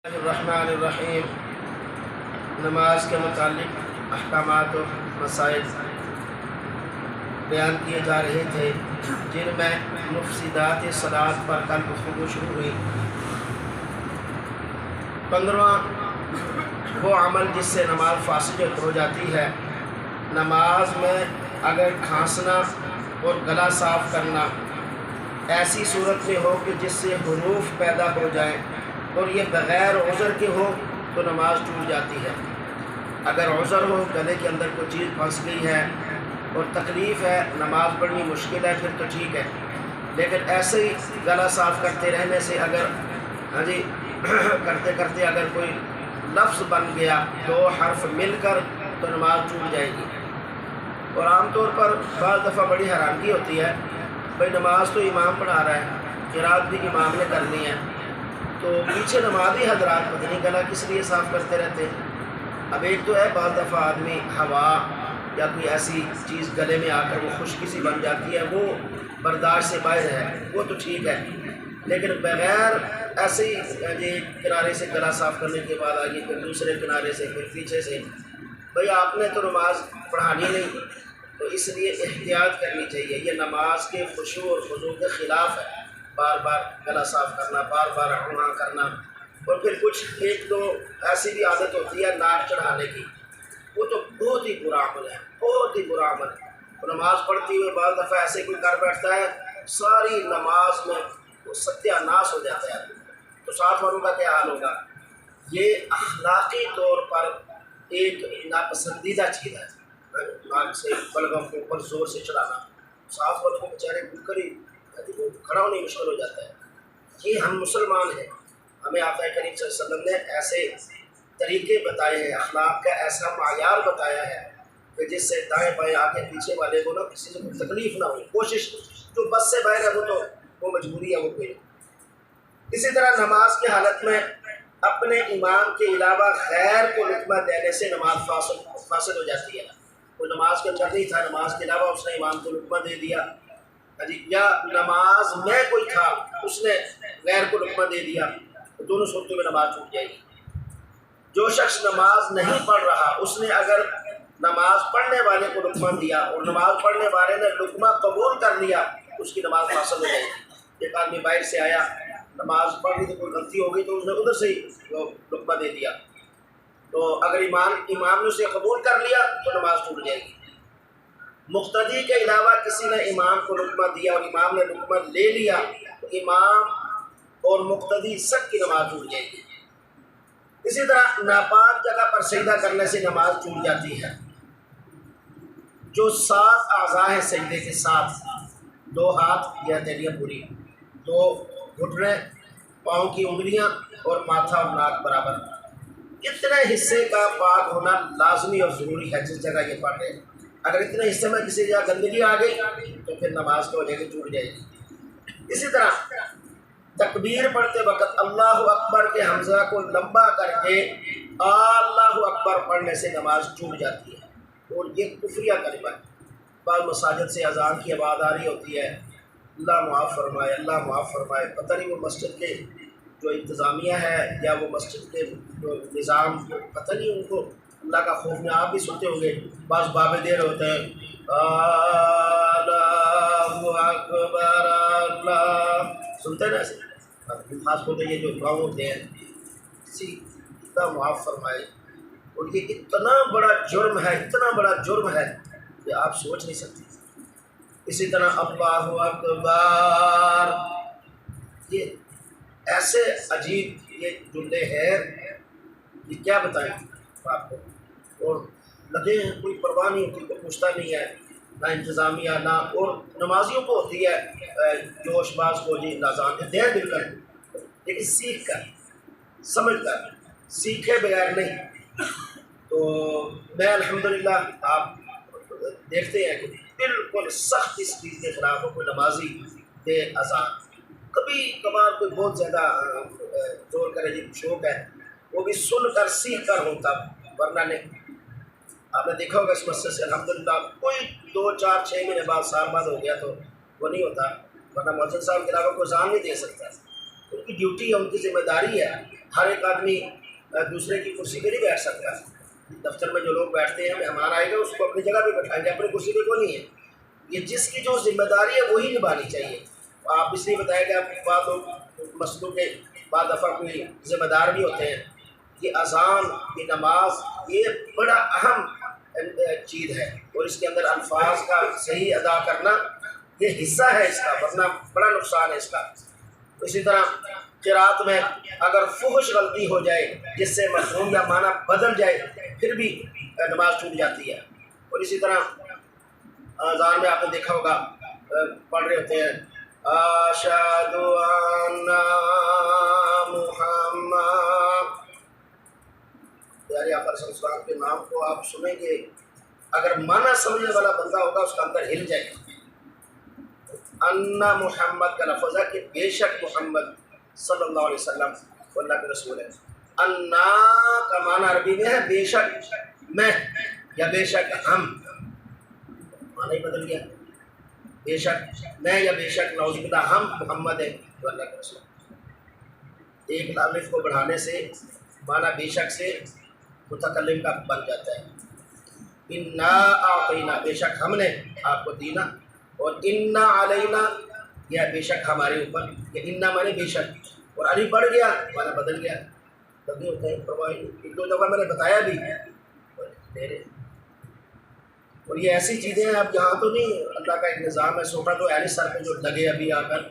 الرحمن الرحیم نماز کے متعلق احکامات و مسائل بیان کیے جا رہے تھے جن میں مفسدات صلاۃ پر کل گفتگو شروع ہوئی۔ 15واں وہ عمل جس سے نماز فاسد ہو جاتی ہے۔ نماز میں اگر کھانسنا اور گلا صاف کرنا ایسی صورت میں ہو کہ جس سے حروف پیدا ہو جائیں اور یہ بغیر عذر کے ہو تو نماز ٹوٹ جاتی ہے۔ اگر عذر ہو، گلے کے اندر کوئی چیز پھنس گئی ہے اور تکلیف ہے، نماز پڑھنی مشکل ہے، پھر تو ٹھیک ہے، لیکن ایسے ہی گلا صاف کرتے رہنے سے اگر کرتے کرتے اگر کوئی لفظ بن گیا، 2 حرف مل کر، تو نماز ٹوٹ جائے گی۔ اور عام طور پر بعض دفعہ بڑی حیرانگی ہوتی ہے، بھئی نماز تو امام پڑھا رہا ہے، قرات بھی امام نے کرنی ہے، تو پیچھے نمازی حضرات پتہ نہیں گلا کس لیے صاف کرتے رہتے ہیں۔ اب ایک تو ہے بعض دفعہ آدمی ہوا یا کوئی ایسی چیز گلے میں آ کر وہ خشکی سی بن جاتی ہے، وہ برداشت سے باہر ہے، وہ تو ٹھیک ہے، لیکن بغیر ایسے ہی کنارے سے گلا صاف کرنے کے بعد آگے پھر دوسرے کنارے سے پھر پیچھے سے، بھئی آپ نے تو نماز پڑھانی نہیں، تو اس لیے احتیاط کرنی چاہیے۔ یہ نماز کے خشوع اور خضوع کے خلاف ہے، بار بار گلا صاف کرنا، بار بار ہاں کرنا، اور پھر کچھ ایک تو ایسی بھی عادت ہوتی ہے ناک چڑھانے کی، وہ تو بہت ہی برا عمل ہے، بہت ہی برا عمل ہے۔ وہ نماز پڑھتی ہوئے بعض دفعہ ایسے کوئی کر بیٹھتا ہے، ساری نماز میں وہ ستیہ ناس ہو جاتا ہے، تو ساتھ والوں کا کیا حال ہوگا؟ یہ اخلاقی طور پر ایک ناپسندیدہ چیز ہے، ناک سے بلغم کے اوپر زور سے چڑھانا، ساتھ والوں کو بیچارے کر ہی کھڑا ہونے مشکل ہو جاتا ہے۔ یہ ہم مسلمان ہیں، ہمیں آقا کریم صلی اللہ علیہ وسلم نے ایسے طریقے بتائے ہیں، اخلاق کا ایسا معیار بتایا ہے کہ جس سے دائیں بائیں آگے پیچھے والے کو نہ کسی سے کوئی تکلیف نہ ہو۔ کوشش جو بس سے باہر ہے وہ مجبوری ہے، وہ کوئی۔ اسی طرح نماز کی حالت میں اپنے امام کے علاوہ غیر کو لقمہ دینے سے نماز فاسد ہو جاتی ہے۔ وہ نماز کے اندر نہیں تھا، نماز کے علاوہ اس نے امام کو لقمہ دے دیا، یا نماز میں کوئی تھا اس نے غیر کو لقمہ دے دیا، تو دونوں صورتوں میں نماز ٹوٹ جائے گی۔ جو شخص نماز نہیں پڑھ رہا، اس نے اگر نماز پڑھنے والے کو لقمہ دیا اور نماز پڑھنے والے نے لقمہ قبول کر لیا، اس کی نماز فاسد ہو جائے گی۔ ایک آدمی باہر سے آیا، نماز پڑھ لی تو کوئی غلطی ہو گئی تو اس نے ادھر سے ہی لقمہ دے دیا، تو اگر امام نے اسے قبول کر لیا تو نماز ٹوٹ جائے گی۔ مقتدی کے علاوہ کسی نے امام کو لقمہ دیا اور امام نے لقمہ لے لیا، تو امام اور مقتدی سب کی نماز ٹوٹ جائے گی۔ اسی طرح ناپاک جگہ پر سجدہ کرنے سے نماز ٹوٹ جاتی ہے۔ جو 7 اعضاء ہیں سجدے کے ساتھ، 2 ہاتھ یا ہتھیلیاں پوری، 2 گھٹنے، پاؤں کی انگلیاں اور ماتھا اور ناک برابر، اتنے حصے کا پاک ہونا لازمی اور ضروری ہے جس جگہ یہ پڑھ رہے ہیں۔ اگر اتنے حصے میں کسی جگہ گندگی آ گئی تو پھر نماز کی وجہ سے ٹوٹ جائے گی۔ اسی طرح تکبیر پڑھتے وقت اللہ اکبر کے حمزہ کو لمبا کر کے اللہ اکبر پڑھنے سے نماز ٹوٹ جاتی ہے، اور یہ کفریہ کلمہ ہے۔ بعض مساجد سے اذان کی آواز آ رہی ہوتی ہے، اللہ معاف فرمائے، اللہ معاف فرمائے، پتہ نہیں وہ مسجد کے جو انتظامیہ ہے یا وہ مسجد کے جو نظام، پتہ نہیں ان کو اللہ کا خوف میں آپ بھی سنتے ہوں گے، بعض بابے دیر ہوتے ہیں اللہ اکبر اللہ، سنتے ہیں نا ایسے، خاص طور پہ یہ جو گاؤں ہوتے ہیں، کسی کا معاف فرمائے، اور یہ اتنا بڑا جرم ہے، اتنا بڑا جرم ہے کہ آپ سوچ نہیں سکتے۔ اسی طرح اللہ اکبر، یہ ایسے عجیب یہ جملے ہیں کہ کیا بتائیں آپ کو، اور لگے ہیں کوئی پرواہ نہیں ہوتی، کوئی پوچھتا نہیں ہے، نہ انتظامیہ نہ، اور نمازیوں کو ہوتی ہے جوش باز کو، جی اذان دیر دل کر، لیکن سیکھ کر، سمجھ کر، سیکھے بغیر نہیں۔ تو میں الحمدللہ آپ دیکھتے ہیں کہ بالکل سخت اس چیز کے خلاف ہو، کوئی نمازی دے اذان، کبھی کبھار کوئی بہت زیادہ زور کرے، جی شوق ہے، وہ بھی سن کر سیکھ کر ہوتا، ورنہ نہیں۔ آپ نے دیکھا ہوگا اس مسجد سے الحمدللہ کوئی 2 4 6 مہینے بعد، سال بعد ہو گیا تو وہ نہیں ہوتا، ورنہ مؤذن صاحب کے علاوہ کوئی اذان نہیں دے سکتا۔ ان کی ڈیوٹی ہے، ان کی ذمہ داری ہے. ہر ایک آدمی دوسرے کی کرسی پہ نہیں بیٹھ سکتا. دفتر میں جو لوگ بیٹھتے ہیں مہمان آئے گا اس کو اپنی جگہ پہ بیٹھائیں گے، اپنی کرسی پہ کوئی نہیں ہے. یہ جس کی جو ذمہ داری ہے وہی نبھانی چاہیے. آپ اس لیے بتائیں گے آپ بعض مسئلوں کے بعض دفعہ کوئی ذمہ دار بھی ہوتے ہیں. یہ اذان، یہ نماز، یہ بڑا اہم چیز ہے اور اس کے اندر الفاظ کا صحیح ادا کرنا یہ حصہ ہے اس کا، ورنہ بڑا نقصان ہے اس کا. اسی طرح قرات میں اگر فحش غلطی ہو جائے جس سے مفہوم یا معنی بدل جائے پھر بھی نماز ٹوٹ جاتی ہے. اور اسی طرح اذان میں آپ نے دیکھا ہوگا پڑھ رہے ہوتے ہیں اشہد ان محمد، پیارے آقا صلی اللہ علیہ وسلم کے نام کو آپ سنیں گے، اگر معنی سمجھنے والا بندہ ہوگا اس کا اندر ہل جائے گا. ان محمد کا لفظ ہے کہ بے شک محمد صلی اللہ علیہ وسلم وہ اللہ کے رسول ہے. انا کا معنی عربی میں ہے بے شک میں یا بے شک ہم، معنی ہی بدل گیا. بے شک میں یا بے شک نعوذ باللہ ہم محمد ہے تو اللہ کے رسول. ایک الف کو بڑھانے سے معنی بے شک سے متکلم کا بن جاتا ہے. انا اعطینا، بے شک ہم نے آپ کو دینا، اور انا علینا یا بے شک ہمارے اوپر، یا انا مانے بے شک، اور علی بڑھ گیا مانا بدل گیا. بدلی ہوتے ہیں پرواہی. ایک دو دفعہ میں نے بتایا بھی میرے. اور یہ ایسی چیزیں ہیں اب یہاں تو نہیں، اللہ کا ایک نظام ہے، سوٹا تو ایسے سر پہ جو لگے ابھی آ کر.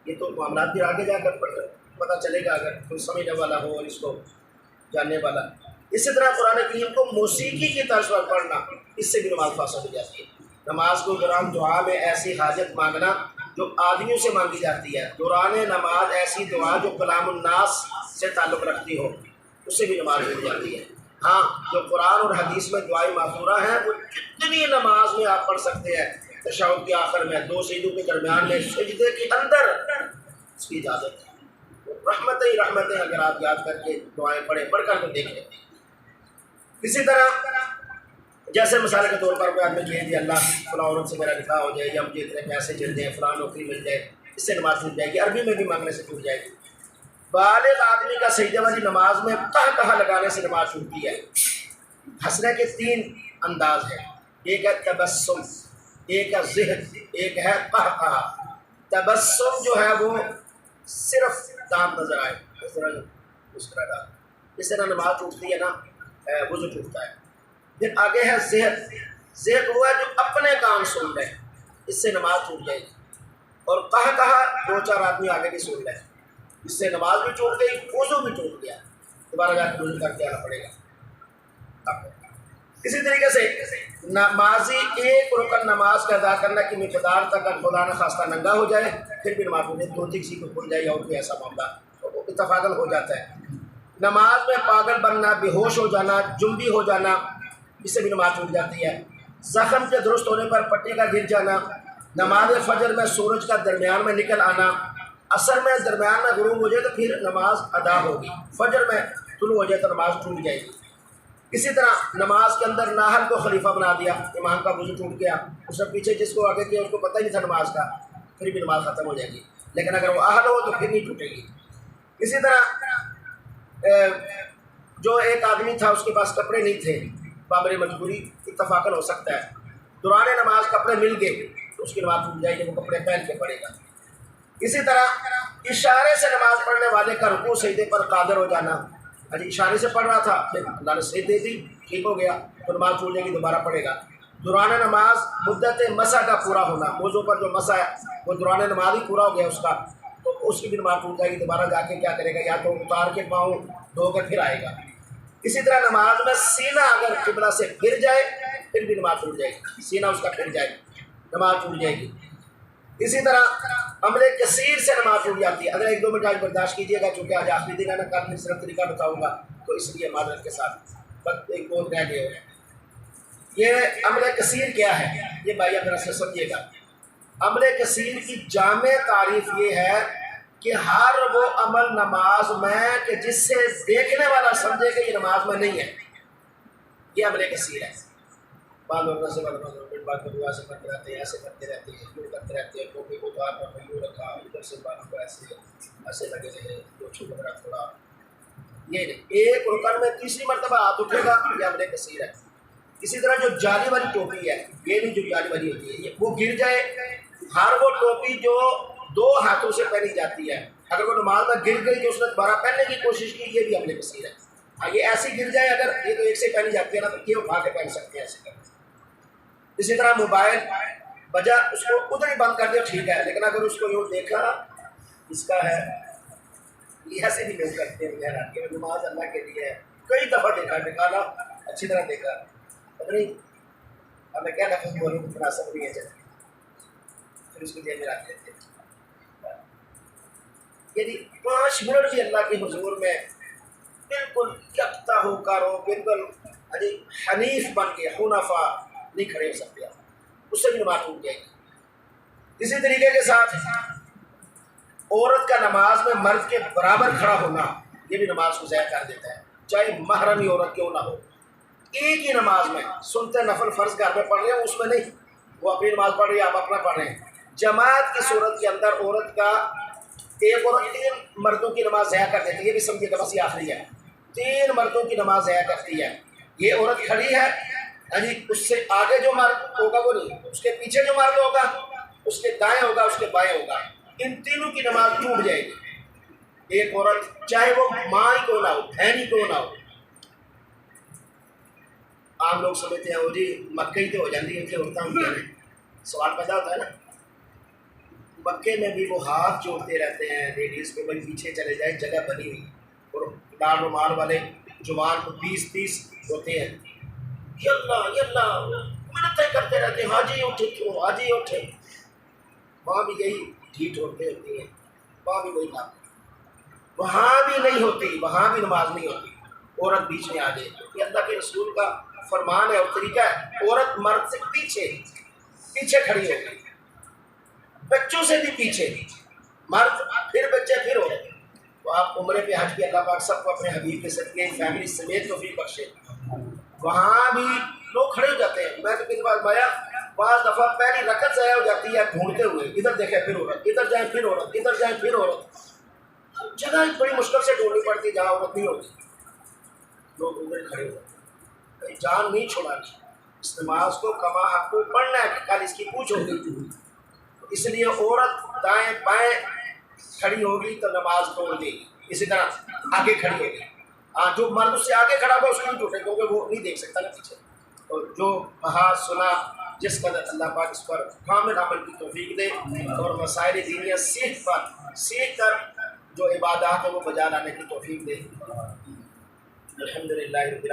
یہ تو معاملات بھی آگے جا کر پتہ چلے گا اگر کوئی سمجھنے والا ہو اور اس کو جاننے والا. اسی طرح قرآن کریم کو موسیقی کی طرز پر پڑھنا، اس سے بھی نماز فاسد ہو جاتی ہے. نماز کو دوران دعا میں ایسی حاجت مانگنا جو آدمیوں سے مانگی جاتی ہے، دوران نماز ایسی دعا جو کلام الناس سے تعلق رکھتی ہو، اس سے بھی نماز ہو جاتی ہے. ہاں جو قرآن اور حدیث میں دعائیں ماثورہ ہیں وہ جتنی نماز میں آپ پڑھ سکتے ہیں، تشہد کے آخر میں، دو سجدوں کے درمیان میں، سجدے کے اندر، اس کی اجازت ہے. رحمتیں اگر آپ یاد کر کے دعائیں پڑھ کر تو دیکھ لیں. اسی طرح جیسے مثال کے طور پر کوئی آدمی کہے کہ اللہ فلاں عورت سے میرا نکاح ہو جائے یا مجھے اتنے پیسے مل جائیں، فلاں نوکری مل جائے، اس سے نماز ٹوٹ جائے گی. عربی میں بھی مانگنے سے ٹوٹ جائے گی. بالغ آدمی کا سجدے والی نماز میں کہا لگانے سے نماز ٹوٹتی ہے. ہنسنے کے تین انداز ہیں، ایک ہے تبسم، ایک ہے ذہن، ایک ہے کہا. تبسم جو ہے وہ صرف دانت نظر آئے، اس طرح مسکراہٹ، اس طرح نماز ٹوٹتی ہے نا، وضو ٹوٹتا ہے. پھر آگے ہے ذہن. ذہن وہ ہے جو اپنے کام سن رہے ہیں، اس سے نماز ٹوٹ جائے گی. اور کہا دو چار آدمی آگے بھی سن رہے ہیں، اس سے نماز بھی ٹوٹ گئی، وضو بھی ٹوٹ گیا، دوبارہ جا کے وضو کر کے آنا پڑے گا. اسی طریقے سے نمازی ایک رکن نماز کا ادا کرنے کی مقدار تک اگر خدا نہ خواستہ ننگا ہو جائے پھر بھی نماز ٹوٹ جائے. دھوتی کسی کو کھل جائے یا اور کوئی ایسا معاملہ تو اتفاقاً ہو جاتا ہے. نماز میں پاگل بننا، بے ہوش ہو جانا، جنبی ہو جانا، اس سے بھی نماز ٹوٹ جاتی ہے. زخم کے درست ہونے پر پٹی کا گر جانا، نماز فجر میں سورج کا درمیان میں نکل آنا، عصر میں درمیان میں غروب ہو جائے تو پھر نماز ادا ہوگی، فجر میں طلوع ہو جائے تو نماز ٹوٹ جائے گی. اسی طرح نماز کے اندر نااہل کو خلیفہ بنا دیا، امام کا وضو ٹوٹ گیا، اس نے پیچھے جس کو آگے کیا اس کو پتہ ہی نہیں تھا نماز کا، پھر بھی نماز ختم ہو جائے گی. لیکن اگر وہ اہل ہو تو پھر نہیں ٹوٹے گی. اسی طرح جو ایک آدمی تھا اس کے پاس کپڑے نہیں تھے، بامر مجبوری، اتفاقاً ہو سکتا ہے، دوران نماز کپڑے مل گئے تو اس کی نماز ٹوٹ جائے گی، وہ کپڑے پہن کے پڑے گا. اسی طرح اشارے سے نماز پڑھنے والے کا رکوع سجدے پر قادر ہو جانا، اشارے سے پڑھ رہا تھا پھر اللہ نے صحیح دے دی، ٹھیک ہو گیا تو نماز ٹوٹ جائے گی، دوبارہ پڑھے گا. دوران نماز مدت مسح کا پورا ہونا، موضوع پر جو مسح ہے وہ دوران نماز ہی پورا ہو گیا اس کا تو اس کی بھی نماز ٹوٹ جائے گی، دوبارہ جا کے کیا کرے گا، یا تو اتار کے پاؤں دھو کر پھر آئے گا. اسی طرح نماز میں سینہ اگر قبلہ سے پھر جائے پھر بھی نماز ٹوٹ جائے گی، سینہ اس کا پھر جائے نماز ٹوٹ جائے گی. اسی طرح عمل کثیر سے نماز ٹوٹ جاتی ہے. اگر ایک دو منٹ آج برداشت کیجیے گا کیونکہ آج آخری دن ہے نا، کل میں صرف طریقہ بتاؤں گا تو اس لیے معذرت کے ساتھ بس ایک دو رہ گئے ہیں. یہ عمل کثیر کیا ہے یہ بھائی میرا سے سمجھیے گا. عمل کثیر کی جامع تعریف یہ ہے کہ ہر وہ عمل نماز میں کہ جس سے دیکھنے والا سمجھے کہ یہ نماز میں نہیں ہے، یہ عمل کثیر ہے. بعض لوگ سے بعد میں دعا سے کرتے رہتے ہیں، ایسے کرتے رہتے ہیں، یوں کرتے رہتے ہیں، ٹوپی کو اتار کر یوں رکھا، ادھر سے بالوں کو ایسے ایسے لگے رہے، جو چھو وغیرہ تھوڑا یہ نہیں، ایک رکن میں تیسری مرتبہ ہاتھ اٹھے گا یہ امر کثیر ہے۔ اسی طرح جو جالی والی ٹوپی ہے، یہ نہیں جو جالی والی ہوتی ہے، وہ گر جائے، ہر وہ ٹوپی جو دو ہاتھوں سے پہنی جاتی ہے، اگر وہ نماز میں گر گئی تو اس نے دوبارہ پہننے کی کوشش کی، یہ بھی امر کثیر ہے۔ ہاں یہ ایسی گر جائے، اگر یہ تو ایک سے پہنی جاتی ہے نا، تو یہ اٹھا کے پہن سکتے ہیں ایسے کر۔ اسی طرح موبائل بجا اس کو ادھر ہی بند کر دیا ٹھیک ہے، لیکن اگر اس کو یوں دیکھا اس کا ہے، یہ ایسے بھی لوگ کرتے ہیں کہ نماز اللہ کے لیے ہے، کئی دفعہ دیکھا، نکالا اچھی طرح دیکھا، پتہ نہیں اب میں کیا لفظ بولوں مناسب نہیں ہے، چلے پھر اس کو جیب میں رکھ دیتے ہیں۔ یعنی 5 منٹ بھی اللہ کے حضور میں بالکل یکتا ہو کر ہو، بالکل حنیف بن کے حنفا نہیں کھڑے ہو سکتے آپ، اس سے بھی نماز ٹوٹ جائے گی۔ اسی طریقے کے ساتھ عورت کا نماز میں مرد کے برابر کھڑا ہونا یہ بھی نماز کو ضائع کر دیتا ہے، چاہے محرمی عورت کیوں نہ ہو۔ ایک ہی نماز میں سنتے نفل فرض گھر میں پڑھ رہے ہیں، اس میں نہیں، وہ اپنی نماز پڑھ رہی ہے، آپ اپنا پڑھ رہے ہیں، جماعت کی صورت کے اندر عورت کا ایک عورت 3 مردوں کی نماز ضائع کر دیتی ہے، یہ بھی سمجھے گا بس یہ آخری ہے، 3 مردوں کی نماز ضائع کرتی ہے۔ یہ عورت کھڑی ہے، اس سے آگے جو مرد ہوگا وہ نہیں، اس کے پیچھے جو مرد ہوگا، اس کے دائیں ہوگا، اس کے بائیں ہوگا، ان تینوں کی نماز ٹوٹ جائے گی۔ ایک عورت چاہے وہ ماں ہی کیوں نہ ہو، بہن ہی کیوں نہ ہو۔ عام لوگ سمجھتے ہیں وہ جی مکہ ہی تو ہو جاتی ہے عورتیں ہوتی ہیں، سوال پیدا ہوتا ہے نا، مکے میں بھی وہ ہاتھ جوڑتے رہتے ہیں لیڈیز کو، بھائی پیچھے چلے جائے، جگہ بنی ہوئی، اور لال رومال والے جوان کو 20 ہوتے ہیں، یلہ منتیں کرتے رہتے ہیں، حاجی اٹھے کیوں، حاجی اٹھے، وہاں بھی یہی ڈھیٹ ہوتے ہوتی ہیں، وہاں بھی وہی کام، وہاں بھی نہیں ہوتی، وہاں بھی نماز نہیں ہوتی، عورت بیچ میں آ جائے، یہ اللہ کے رسول کا فرمان ہے اور طریقہ ہے، عورت مرد سے پیچھے کھڑی ہوگی، بچوں سے بھی پیچھے، مرد پھر بچے پھر عورت۔ تو آپ عمرے پہ حج پہ اللہ پاک سب کو اپنے حبیب کے صدقے فیملی سمیت توفیق بخشے، وہاں بھی لوگ کھڑے ہو جاتے ہیں، میں تو کتنی بار بایا، بعض دفعہ پہلی رکعت ضائع ہو جاتی ہے ڈھونڈتے ہوئے، ادھر دیکھیں پھر عورت، ادھر جائیں پھر عورت، ادھر جائیں پھر عورت، جگہ بڑی مشکل سے ڈھونڈنی پڑتی جہاں عورت نہیں ہوتی، لوگ ادھر کھڑے ہو جاتے ہیں، جان نہیں چھوڑانی، اس نماز کو کما حق کو پڑھنا ہے کہ کل اس کی پوچھ ہوگی، اس لیے عورت دائیں بائیں کھڑی ہوگی تو نماز توڑ دے گی، اسی طرح آگے کھڑی ہوگی، ہاں جو مرد اس سے آگے کھڑا ہوگا اس کو نہیں ٹوٹے کیونکہ وہ نہیں دیکھ سکتا نا پیچھے، اور جو کہا سنا جس قدر اللہ پاک اس پر کامل عمل کی توفیق دے، اور مسائل دینیہ سیکھ کر جو عبادات ہیں وہ بجا لانے کی توفیق دے، الحمدللہ۔